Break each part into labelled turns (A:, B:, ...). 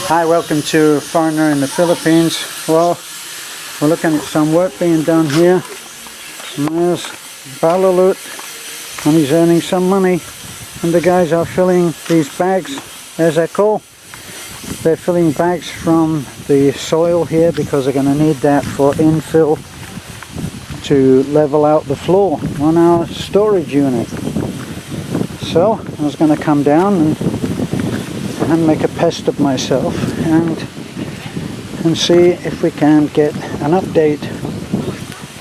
A: Hi, welcome to Foreigner in the Philippines. Well, we're looking at some work being done here. And there's Balalut, and he's earning some money. And the guys are filling these bags. There's Echo. They're filling bags from the soil here because they're going to need that for infill to level out the floor on our storage unit. So I was going to come down and make a pest of myself and see if we can get an update.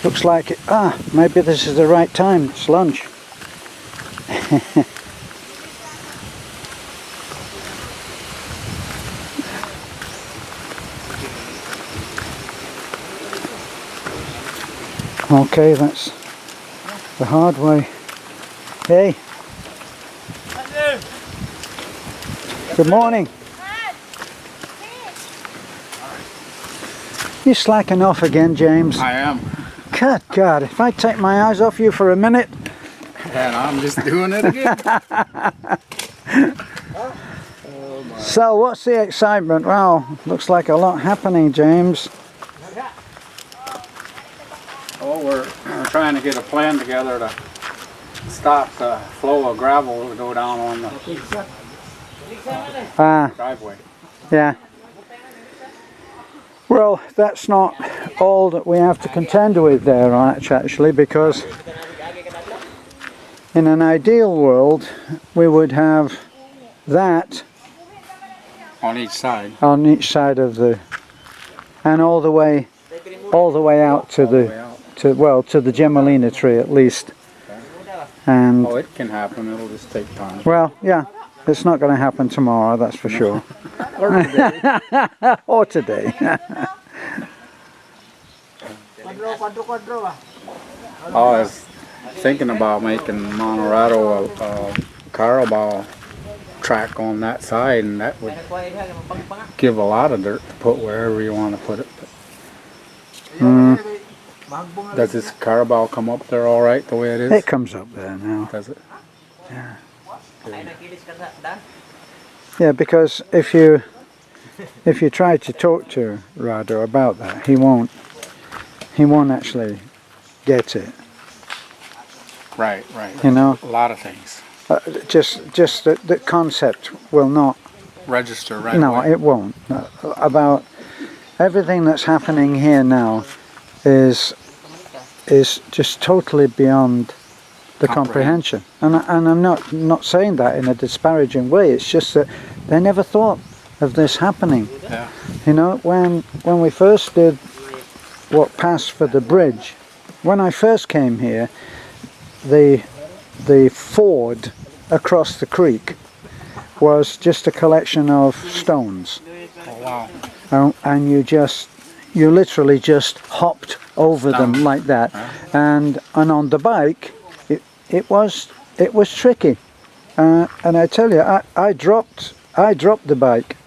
A: Looks like it, maybe this is the right time. It's lunch. Okay, that's the hard way. Hey. Good morning. You slacking off again, James?
B: I am.
A: Good God, if I take my eyes off you for a minute.
B: And I'm just doing it again.
A: So, what's the excitement? Wow, looks like a lot happening, James.
B: Oh, we're trying to get a plan together to stop the flow of gravel to go down on the driveway.
A: Yeah. Well, that's not all that we have to contend with there, actually, because in an ideal world we would have that
B: On each side.
A: on each side of the, and all the way out to the to the Gemelina tree at least. And
B: Oh, it can happen. It'll just take time.
A: well, yeah, it's not going to happen tomorrow, that's for sure.
B: Or today.
A: Or today.
B: I was thinking about making Monorado a Carabao track on that side, and that would give a lot of dirt to put wherever you want to put it. Does this Carabao come up there all right the way it is?
A: It comes up there now.
B: Does it?
A: Yeah. Yeah, because if you try to talk to Rado about that, he won't actually get it.
B: Right.
A: You know,
B: A lot of things.
A: just the concept will not.
B: Register right
A: No,
B: away.
A: it won't. About everything that's happening here now is just totally beyond the comprehension. And I'm not saying that in a disparaging way. It's just that they never thought of this happening.
B: Yeah.
A: You know, when we first did what passed for the bridge, when I first came here, the ford across the creek was just a collection of stones.
B: Oh, wow.
A: And you literally just hopped over them like that. And on the bike, it was tricky. And I tell you, I dropped the bike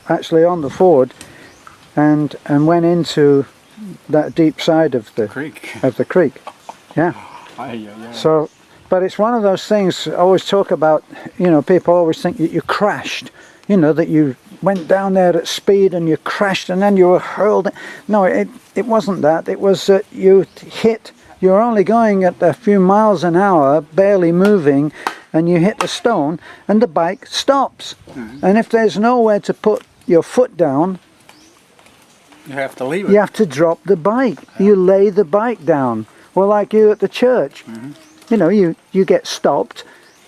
A: actually on the ford and went into that deep side of the
B: Creek.
A: Yeah. So, but it's one of those things I always talk about. You know, people always think that you crashed. You know, that you went down there at speed and you crashed and then you were hurled. No, it wasn't that. It was that you were only going at a few miles an hour, barely moving, and you hit a stone and the bike stops. And if there's nowhere to put your foot down,
B: You have to leave it.
A: you have to drop the bike. You lay the bike down. Well, like you at the church, you know, you get stopped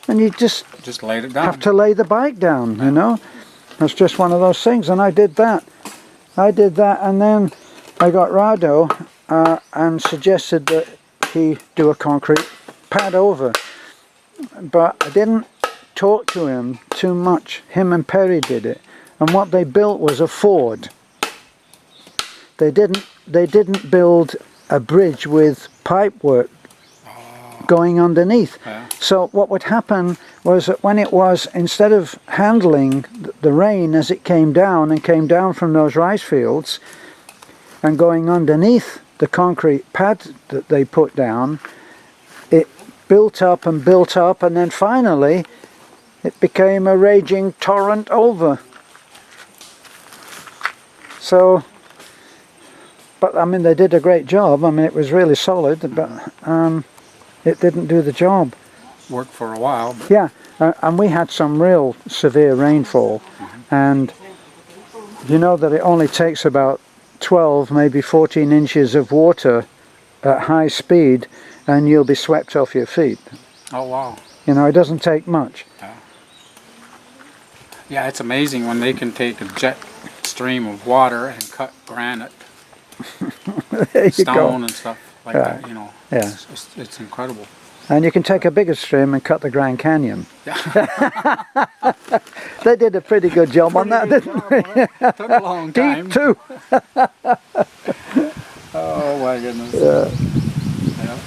A: and you just
B: laid it down.
A: have to lay the bike down, you know. That's just one of those things, and I did that, and then I got Rado and suggested that he do a concrete pad over, but I didn't talk to him too much. Him and Perry did it, and what they built was a ford. They didn't build a bridge with pipe work going underneath.
B: Yeah.
A: So what would happen was that when it was, instead of handling the rain as it came down from those rice fields and going underneath the concrete pad that they put down, it built up and then finally it became a raging torrent over. So, but I mean, they did a great job. I mean, it was really solid, but it didn't do the job.
B: Worked for a while, but
A: Yeah, and we had some real severe rainfall, and you know that it only takes about 12, maybe 14 inches of water at high speed, and you'll be swept off your feet.
B: oh wow.
A: You know, it doesn't take much.
B: Yeah, it's amazing when they can take a jet stream of water and cut granite,
A: There you
B: stone
A: go.
B: and stuff like
A: Yeah.
B: that, you know.
A: Yeah.
B: It's incredible.
A: And you can take a bigger stream and cut the Grand Canyon. They did a pretty good job on that, didn't they?
B: Took a long time.
A: Deep too.
B: Oh my goodness.
A: Yeah.
B: Yeah.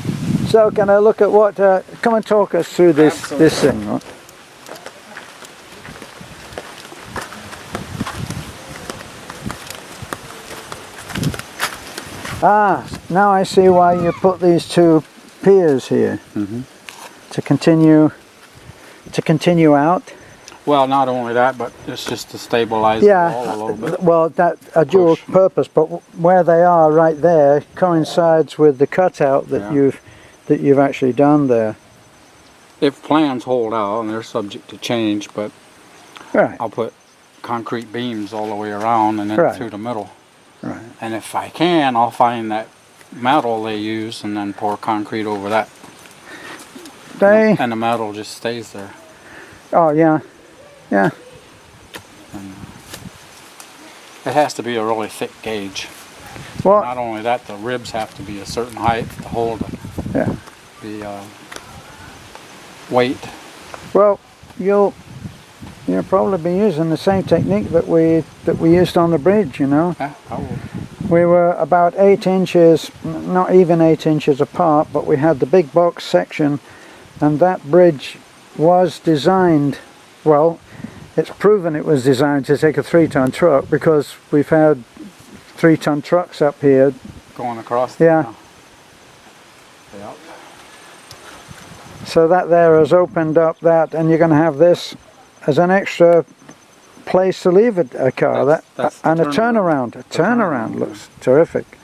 A: So can I look at what? Come and talk us through this thing. Right? Ah, now I see why you put these two piers here to continue out.
B: Well, not only that, but it's just to stabilize the wall a little bit.
A: Well, that a dual purpose, but where they are right there coincides with the cutout that you've actually done there.
B: If plans hold out, and they're subject to change, but
A: Right.
B: I'll put concrete beams all the way around and then
A: Right.
B: through the middle.
A: Right.
B: And if I can, I'll find that metal they use and then pour concrete over that.
A: They.
B: And the metal just stays there.
A: Oh yeah. Yeah.
B: It has to be a really thick gauge.
A: Well.
B: Not only that, the ribs have to be a certain height to hold the weight.
A: Well, you'll probably be using the same technique that we used on the bridge. You know.
B: Yeah, I will.
A: We were about 8 inches, not even 8 inches apart, but we had the big box section, and that bridge was designed, well, it's proven it was designed to take a 3-ton truck, because we've had 3-ton trucks up here.
B: Going across.
A: Yeah.
B: Yeah.
A: So that there has opened up that, and you're going to have this as an extra place to leave a car.
B: That's
A: and
B: the
A: a turnaround. A turnaround looks terrific.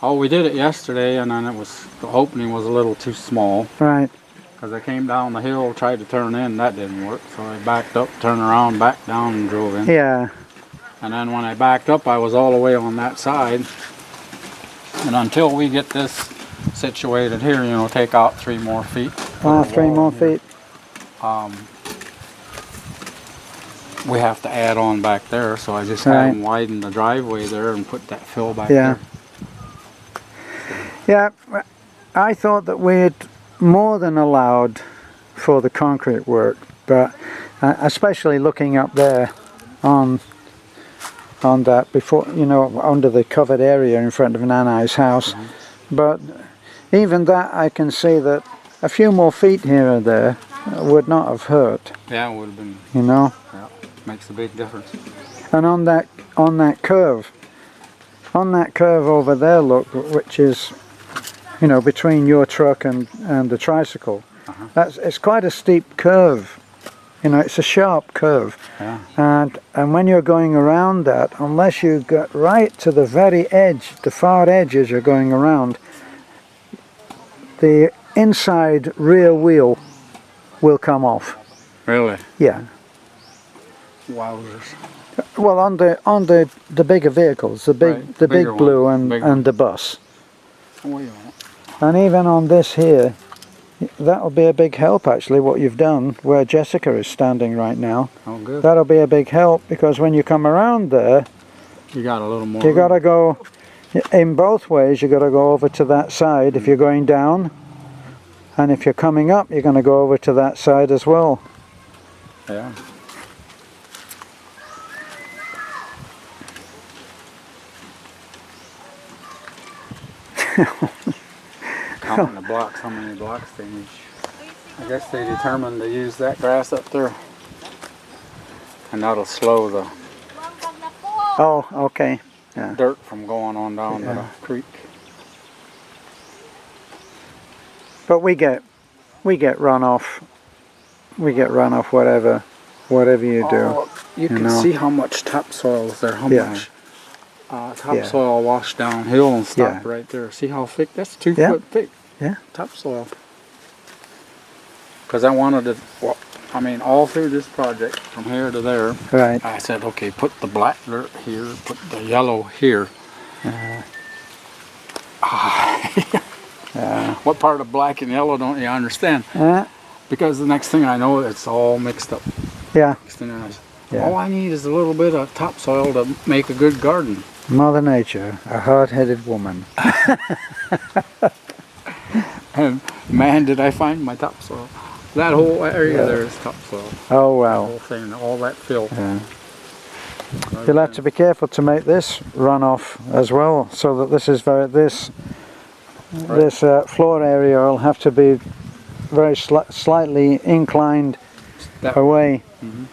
B: Oh, we did it yesterday, and then the opening was a little too small.
A: Right.
B: Because I came down the hill, tried to turn in, that didn't work. So I backed up, turned around, backed down, and drove in.
A: Yeah.
B: And then when I backed up, I was all the way on that side. And until we get this situated here, you know, take out 3 more feet.
A: 3 more feet.
B: We have to add on back there, so I just had them widen the driveway there and put that fill back there.
A: Yeah, I thought that we'd more than allowed for the concrete work, but especially looking up there on that before, you know, under the covered area in front of Nanai's house. But even that, I can see that a few more feet here or there would not have hurt.
B: Yeah, it would have been.
A: You know.
B: Yeah, makes a big difference.
A: And on that curve over there, look, which is, you know, between your truck and the tricycle, it's quite a steep curve. You know, it's a sharp curve.
B: Yeah.
A: And when you're going around that, unless you get right to the very edge, the far edge as you're going around, the inside rear wheel will come off.
B: Really?
A: Yeah.
B: Wowzers.
A: Well, on the bigger vehicles, the big blue and the bus. And even on this here, that'll be a big help actually, what you've done where Jessica is standing right now.
B: Oh, good.
A: That'll be a big help, because when you come around there,
B: You got a little more.
A: you got to go in both ways. You got to go over to that side if you're going down, and if you're coming up, you're going to go over to that side as well.
B: Yeah. Counting the blocks, how many blocks they need. I guess they determined to use that grass up there, and that'll slow the
A: Oh, okay.
B: dirt from going on down to the creek.
A: But we get runoff. We get runoff whatever you do.
B: Oh, you can
A: know.
B: see how much topsoil is there, how
A: Yeah.
B: much topsoil washed downhill and stopped
A: Yeah.
B: right there. See how thick? That's 2
A: Yeah.
B: foot thick.
A: Yeah.
B: Topsoil. Because I wanted to, well, I mean, all through this project, from here to there,
A: Right.
B: I said, okay, put the black dirt here, put the yellow here. What part of black and yellow don't you understand? Because the next thing I know, it's all mixed up.
A: Yeah.
B: Mixed in there. I said,
A: Yeah.
B: all I need is a little bit of topsoil to make a good garden.
A: Mother Nature, a hard-headed woman.
B: And man, did I find my topsoil. That whole area there is topsoil.
A: Oh,
B: The
A: wow.
B: whole thing, all that fill.
A: Yeah. You'll have to be careful to make this run off as well, so that this is this floor area will have to be very slightly inclined
B: That-
A: away.
B: Mhm.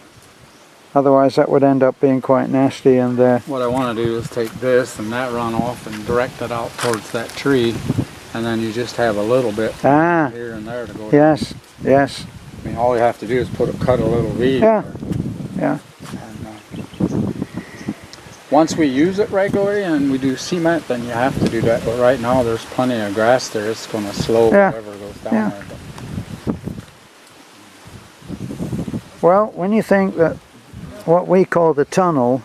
A: Otherwise, that would end up being quite nasty. And
B: What I want to do is take this and that runoff and direct it out towards that tree, and then you just have a little bit here and there to go.
A: yes, yes,
B: I mean, all you have to do is cut a little V.
A: Yeah. Yeah.
B: And, once we use it regularly and we do cement, then you have to do that. But right now, there's plenty of grass there. It's going to slow
A: Yeah.
B: whatever goes down
A: Yeah.
B: there. But
A: Well, when you think that what we call the tunnel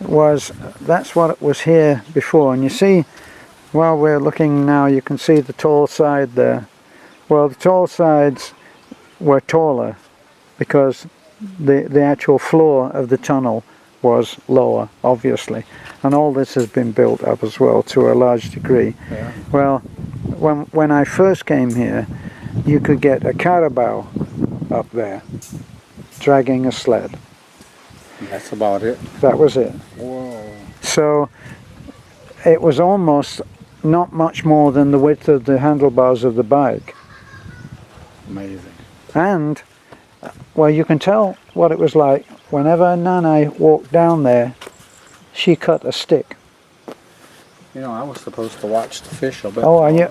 A: that's what it was here before. And you see, while we're looking now, you can see the tall side there. Well, the tall sides were taller because the actual floor of the tunnel was lower, obviously. And all this has been built up as well to a large degree.
B: Yeah.
A: Well, when I first came here, you could get a carabao up there dragging a sled.
B: That's about it.
A: That was it.
B: Whoa.
A: So it was almost not much more than the width of the handlebars of the bike.
B: Amazing.
A: And, well, you can tell what it was like. Whenever Nanai walked down there, she cut a stick.
B: You know, I was supposed to watch the fish a bit.
A: Oh, are you?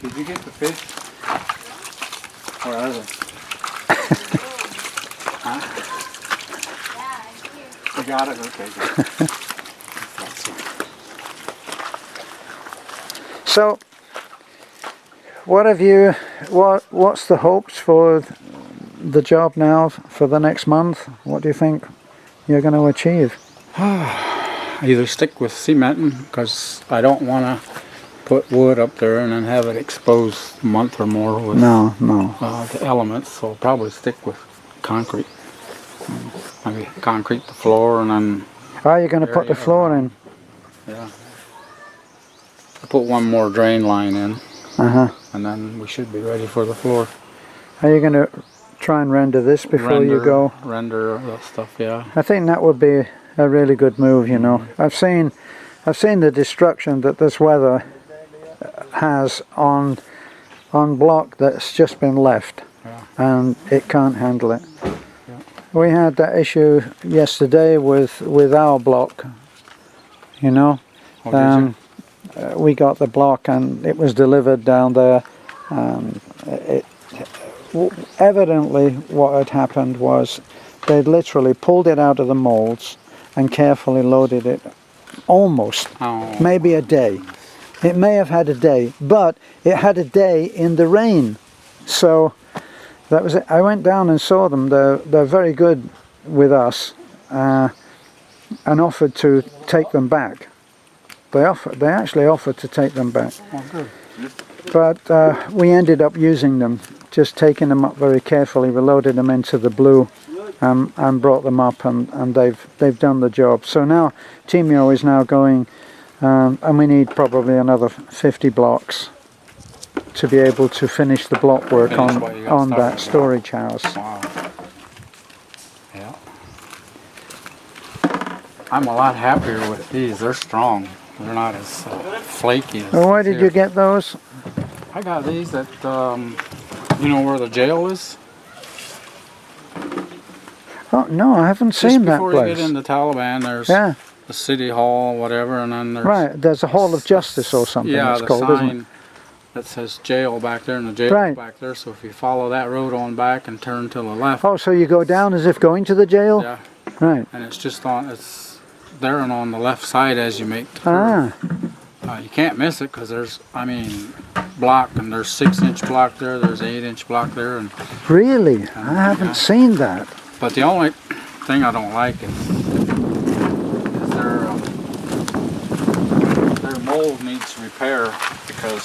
B: Did you get the fish? Where are they? Huh? You got it? Okay, good.
A: So, what's the hopes for the job now for the next month? What do you think you're going to achieve?
B: Either stick with cementing, because I don't want to put wood up there and then have it exposed a month or more with
A: No.
B: the elements, so I'll probably stick with concrete. Maybe concrete the floor and then,
A: Are you going to put the floor in?
B: yeah. I'll put one more drain line in
A: Uh-huh.
B: and then we should be ready for the floor.
A: Are you going to try and render this before you go?
B: Render that stuff, yeah.
A: I think that would be a really good move, you know. I've seen the destruction that this weather has on block that's just been left, and it can't handle it. We had that issue yesterday with our block, you know.
B: Oh, did you?
A: We got the block and it was delivered down there. Evidently what had happened was they'd literally pulled it out of the molds and carefully loaded it almost, maybe a day. It may have had a day, but it had a day in the rain. So that was it. I went down and saw them. They're very good with us, and offered to take them back. They actually offered to take them back.
B: Oh, good.
A: But we ended up using them, just taking them up very carefully. We loaded them into the blue and brought them up, and they've done the job. So now Timio is now going, and we need probably another 50 blocks to be able to finish the block work on that storage house.
B: Wow. Yeah. I'm a lot happier with these. They're strong. They're not as flaky as
A: Well, where
B: these
A: did
B: here.
A: you get those?
B: I got these at, you know where the jail is?
A: Oh no, I haven't seen that
B: Just before
A: place.
B: you get into Taliban, there's
A: Yeah,
B: the city hall, whatever, and then there's...
A: right. There's a Hall of Justice or something
B: Yeah,
A: it's
B: the
A: called, isn't it?
B: sign that says jail back there, and the jail's
A: Right.
B: back there. So if you follow that road on back and turn to the left,
A: Oh, so you go down as if going to the jail?
B: yeah,
A: Right.
B: and it's just on, it's there and on the left side as you make the curve.
A: Ah,
B: You can't miss it because there's, I mean, block, and there's 6-inch block there, there's 8-inch block there, and
A: really? I haven't seen that.
B: but the only thing I don't like is their mold needs repair because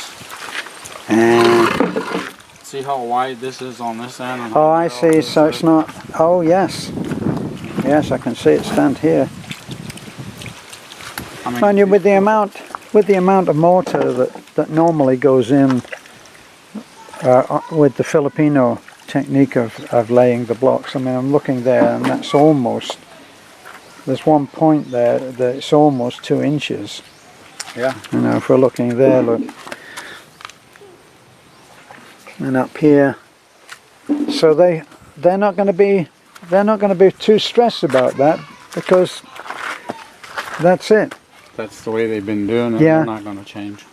B: see how wide this is on this end? And
A: Oh,
B: how
A: I
B: narrow
A: see.
B: this
A: So
B: is?
A: it's not. Oh, yes. Yes, I can see it stand here.
B: I mean,
A: And with the amount of mortar that normally goes in with the Filipino technique of laying the blocks. I mean, I'm looking there, and that's almost. There's one point there that it's almost 2 inches.
B: yeah,
A: You know, if we're looking there, look. And up here. So they're not going to be too stressed about that because that's it.
B: that's the way they've been doing it.
A: Yeah.
B: They're not going to change.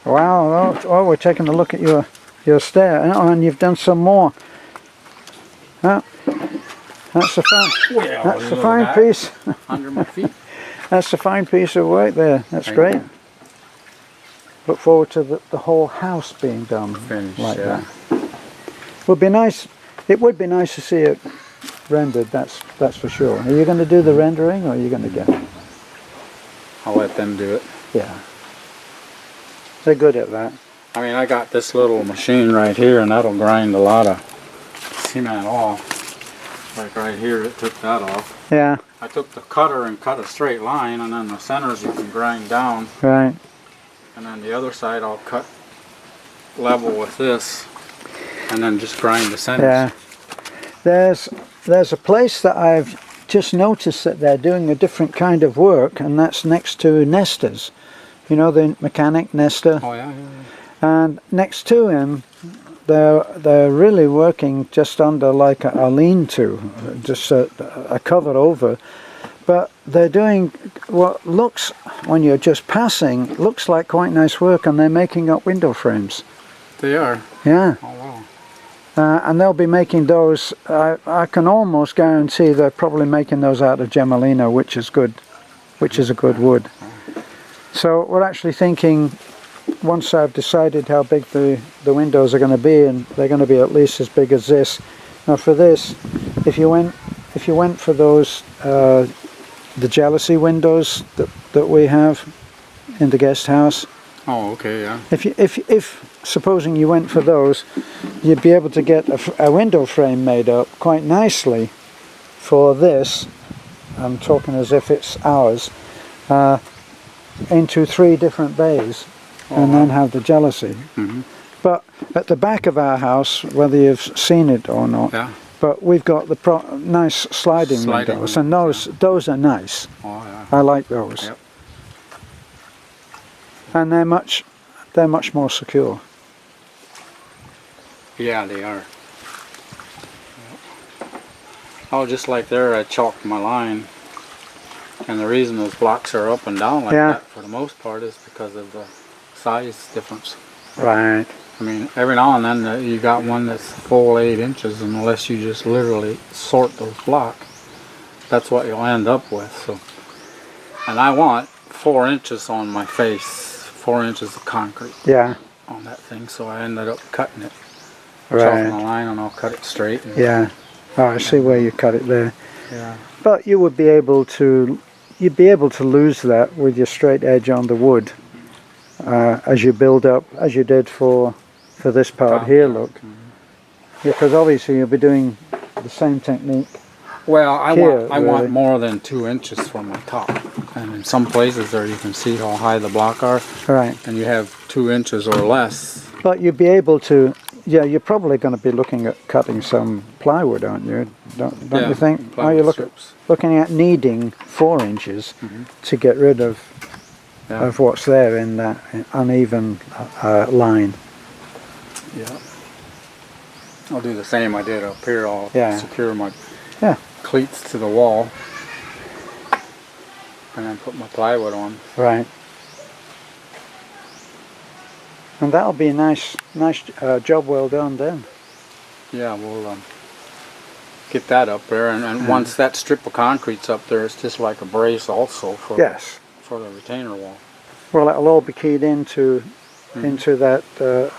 A: Wow! Oh, we're taking a look at your stair, and you've done some more. Huh? That's a fine.
B: Well,
A: That's a
B: little
A: fine
B: guy
A: piece.
B: under my feet.
A: That's a fine piece of work there. That's
B: Thank
A: great.
B: you.
A: Look forward to the whole house being done
B: Finished,
A: like
B: yeah.
A: that. Would be nice. It would be nice to see it rendered. That's for sure. Are you going to do the rendering, or are you going to get it?
B: I'll let them do it.
A: Yeah. They're good at that.
B: I mean, I got this little machine right here, and that'll grind a lot of cement off. Like right here, it took that off.
A: Yeah.
B: I took the cutter and cut a straight line, and then the centers you can grind down,
A: Right.
B: and then the other side I'll cut level with this, and then just grind the centers.
A: Yeah. There's a place that I've just noticed that they're doing a different kind of work, and that's next to Nesta's. You know, the mechanic Nesta.
B: Oh yeah.
A: And next to him, they're really working just under like a lean-to, just a cover over. But they're doing what looks, when you're just passing, looks like quite nice work, and they're making up window frames.
B: They are.
A: Yeah.
B: Oh wow.
A: And they'll be making those, I can almost guarantee they're probably making those out of Gemalino, which is good, which is a good wood. So we're actually thinking, once I've decided how big the windows are going to be, and they're going to be at least as big as this. Now for this, if you went for those the jealousy windows that we have in the guest house,
B: Oh okay, yeah.
A: if supposing you went for those, you'd be able to get a window frame made up quite nicely for this. I'm talking as if it's ours. Into 3 different bays, and then have the jealousy.
B: Mhm.
A: But at the back of our house, whether you've seen it or not,
B: Yeah.
A: but we've got the nice sliding windows, and those are nice.
B: Oh yeah.
A: I like those.
B: Yep.
A: And they're much more secure.
B: Yeah, they are. Oh, just like there, I chalked my line. And the reason those blocks are up and down like
A: Yeah.
B: that, for the most part, is because of the size difference.
A: Right.
B: I mean, every now and then you got one that's full 8 inches, and unless you just literally sort those blocks, that's what you'll end up with. So, and I want 4 inches on my face, 4 inches of concrete
A: Yeah.
B: on that thing, so I ended up cutting it.
A: Right.
B: Chalking the line, and I'll cut it straight. And,
A: Yeah. Oh, I see where you cut it there.
B: yeah.
A: But you would be able to, you'd be able to lose that with your straight edge on the wood as you build up, as you did for this part here. Look, because obviously you'll be doing the same technique.
B: Well, I
A: Here,
B: want
A: really.
B: more than 2 inches from my top, and in some places there you can see how high the block are,
A: Right.
B: and you have 2 inches or less.
A: But you'd be able to. Yeah, you're probably going to be looking at cutting some plywood, aren't you? Don't
B: Yeah,
A: you think? Are
B: plywood
A: you
B: strips.
A: looking at needing 4 inches to get rid of
B: Yeah.
A: of what's there in that uneven line?
B: Yeah. I'll do the same I did up here. I'll
A: Yeah.
B: secure my
A: Yeah.
B: cleats to the wall, and then put my plywood on.
A: Right. And that'll be a nice job well done then.
B: Yeah, we'll get that up there, and once that strip of concrete's up there, it's just like a brace also for
A: Yes.
B: for the retainer wall.
A: Well, it'll all be keyed into that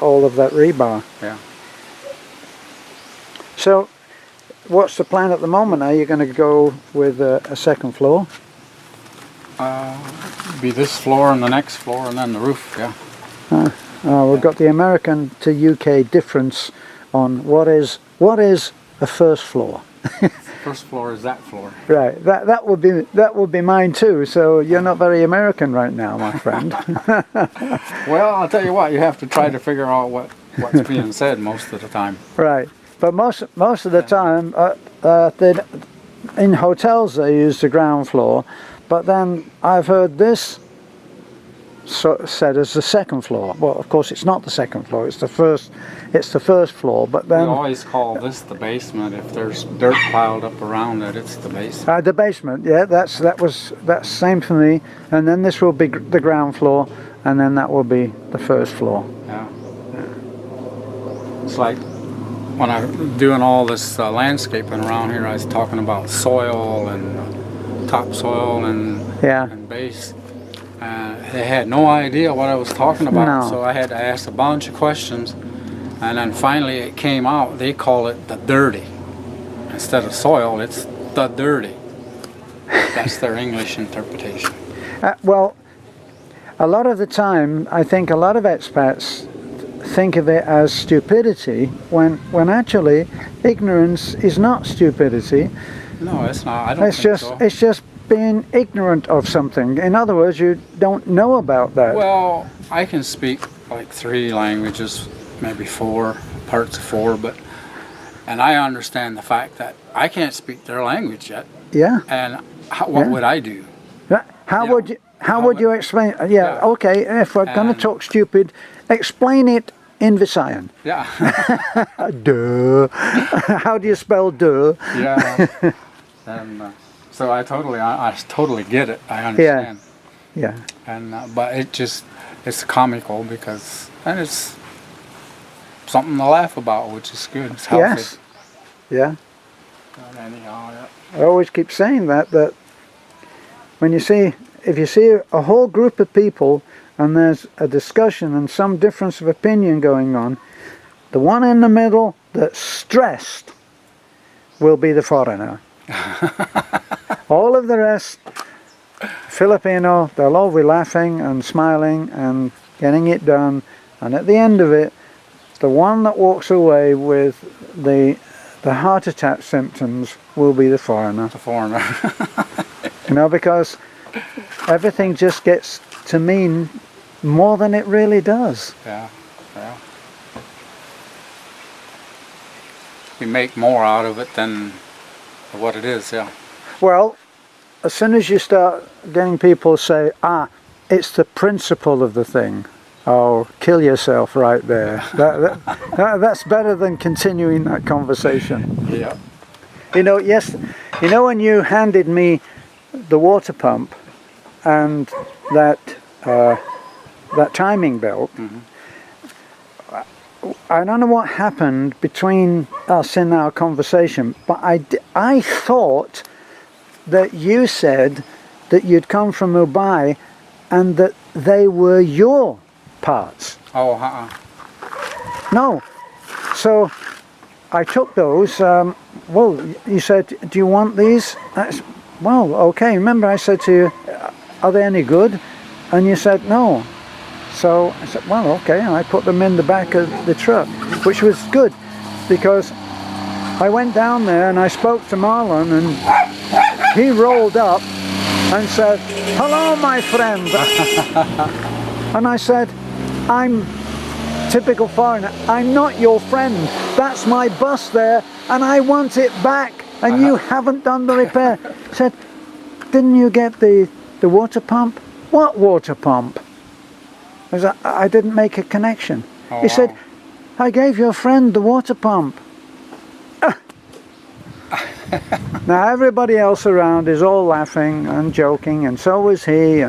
A: all of that rebar.
B: Yeah.
A: So, what's the plan at the moment? Are you going to go with a second floor?
B: Be this floor and the next floor and then the roof. Yeah.
A: We've got the American to UK difference on what is a first floor.
B: First floor is that floor.
A: Right. That would be mine too. So you're not very American right now, my friend.
B: Well, I'll tell you what. You have to try to figure out what's being said most of the time.
A: Right. But most of the time, in hotels they use the ground floor, but then I've heard this said as the second floor. Well, of course, it's not the second floor; it's the first. It's the first floor. But
B: We
A: then
B: always call this the basement. If there's dirt piled up around it, it's the basement.
A: the basement. Yeah, that's same for me. And then this will be the ground floor, and then that will be the first floor.
B: Yeah. It's like when I'm doing all this landscaping around here, I was talking about soil and topsoil and
A: Yeah.
B: and base. They had no idea what I was talking about,
A: No.
B: so I had to ask a bunch of questions, and then finally it came out. They call it the dirty. Instead of soil, it's the dirty. That's their English interpretation.
A: Well, a lot of the time, I think a lot of expats think of it as stupidity when actually ignorance is not stupidity.
B: No, it's not. I don't think so.
A: It's just being ignorant of something. In other words, you don't know about that.
B: Well, I can speak like 3 languages, maybe 4, parts of 4, and I understand the fact that I can't speak their language yet.
A: Yeah.
B: And what would I do?
A: How
B: Yeah.
A: would you? How
B: How
A: would
B: would-
A: you explain? Yeah.
B: Yeah.
A: Okay. If we're going to
B: And-
A: talk stupid, explain it in Visayan.
B: Yeah.
A: Duh. How do you spell duh?
B: Yeah. And so I totally get it. I understand.
A: Yeah.
B: And but it's comical because and it's something to laugh about, which is good. It's healthy.
A: Yes. Yeah.
B: But anyhow, yeah.
A: I always keep saying that when if you see a whole group of people and there's a discussion and some difference of opinion going on, the one in the middle that's stressed will be the foreigner. All of the rest, Filipino, they'll all be laughing and smiling and getting it done, and at the end of it, the one that walks away with the heart attack symptoms will be the foreigner.
B: The foreigner.
A: You know, because everything just gets to mean more than it really does.
B: Yeah. Yeah. We make more out of it than what it is. Yeah.
A: Well, as soon as you start getting people say, it's the principle of the thing, oh, kill yourself right there. That's better than continuing that conversation.
B: Yeah.
A: You know, when you handed me the water pump and that timing belt, I don't know what happened between us in our conversation, but I thought that you said that you'd come from Mumbai and that they were your parts.
B: Oh,
A: No. So I took those. Well, you said, do you want these? Well, okay. Remember I said to you, are they any good? And you said no. So I said, well, okay. And I put them in the back of the truck, which was good because I went down there and I spoke to Marlon and he rolled up and said, hello, my friend. And I said, I'm typical foreigner. I'm not your friend. That's my bus there and I want it back and you haven't done the repair. He said, didn't you get the water pump? What water pump? I didn't make a connection.
B: Oh,
A: He said, I gave your friend the water pump. Now everybody else around is all laughing and joking, and so was he.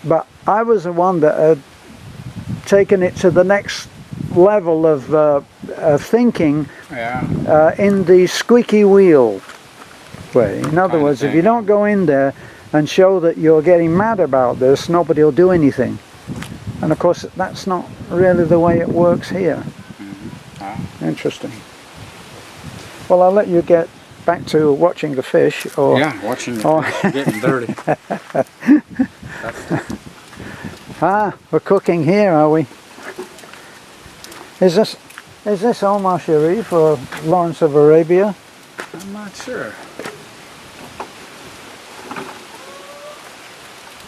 A: But I was the one that had taken it to the next level of thinking
B: Yeah.
A: in the squeaky wheel way. In other
B: Kinda
A: words, if
B: thing.
A: you don't go in there and show that you're getting mad about this, nobody will do anything. And of course, that's not really the way it works here. Interesting. Well, I'll let you get back to watching the fish. Or
B: Yeah, watching the
A: Oh.
B: fish getting dirty.
A: we're cooking here, are we? Is this Omar Sharif or Lawrence of Arabia?
B: I'm not sure.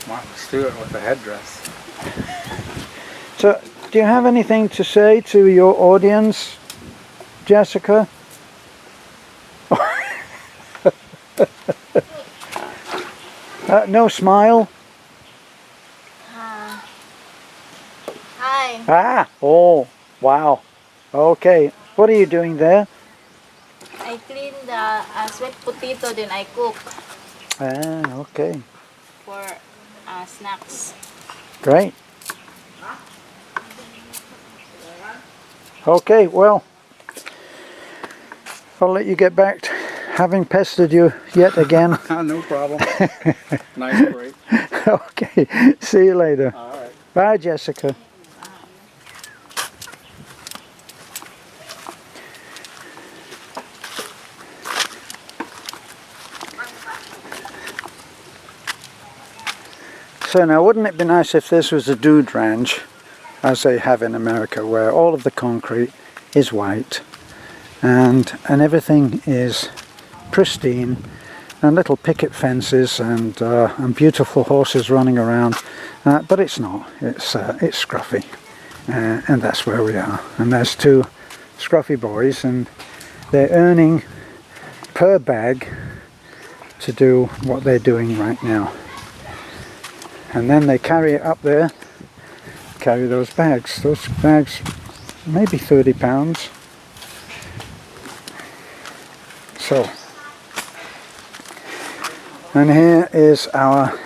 B: Martha Stewart with the headdress.
A: So, do you have anything to say to your audience, Jessica? No smile?
C: Hi.
A: Ah, oh, wow. Okay, what are you doing there?
C: I clean the sweet potato, then I cook
A: Ah, okay,
C: for snacks.
A: great. Okay, well, I'll let you get back to having pestered you yet again.
B: No problem. Nice break.
A: Okay, see you later.
B: All right.
A: Bye, Jessica. So now, wouldn't it be nice if this was a dude ranch, as they have in America, where all of the concrete is white and everything is pristine, and little picket fences and beautiful horses running around, but it's not. It's scruffy, and that's where we are. And there's two scruffy boys, and they're earning per bag to do what they're doing right now. And then they carry it up there, carry those bags. Those bags, maybe 30 pounds. So, and here is our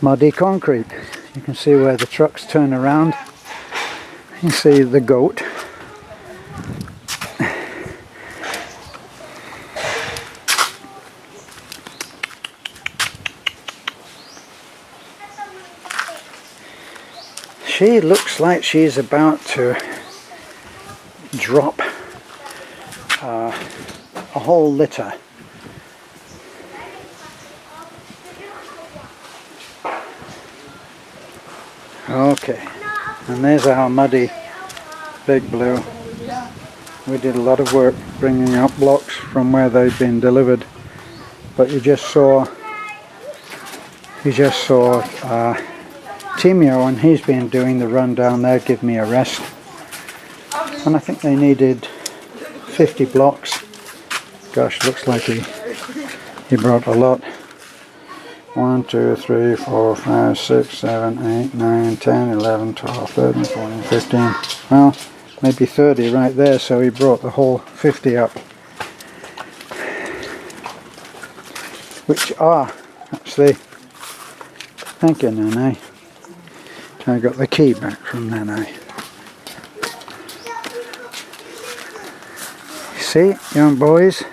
A: muddy concrete. You can see where the trucks turn around. You can see the goat. She looks like she's about to drop a whole litter. Okay, and there's our muddy Big Blue. We did a lot of work bringing up blocks from where they've been delivered, but you just saw Timio, and he's been doing the run down there, Give Me a Rest, and I think they needed 50 blocks. Gosh, looks like he brought a lot. 1, 2, 3, 4, 5, 6, 7, 8, 9, 10, 11, 12, 13, 14, 15. Well, maybe 30 right there, so he brought the whole 50 up. Which are actually, thank you, Nene. I got the key back from Nene. See, young boys,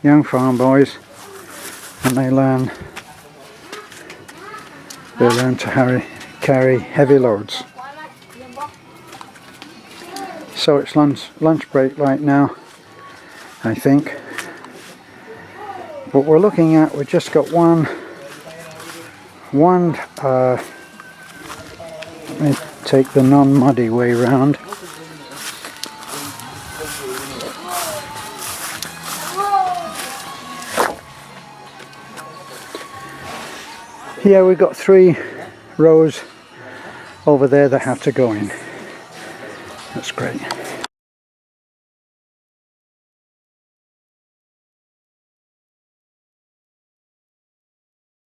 A: young farm boys, and they learn to carry heavy loads. So it's lunch break right now, I think. But we're looking at, we've just got one let me take the non-muddy way round. Yeah, we've got 3 rows over there that have to go in. That's great.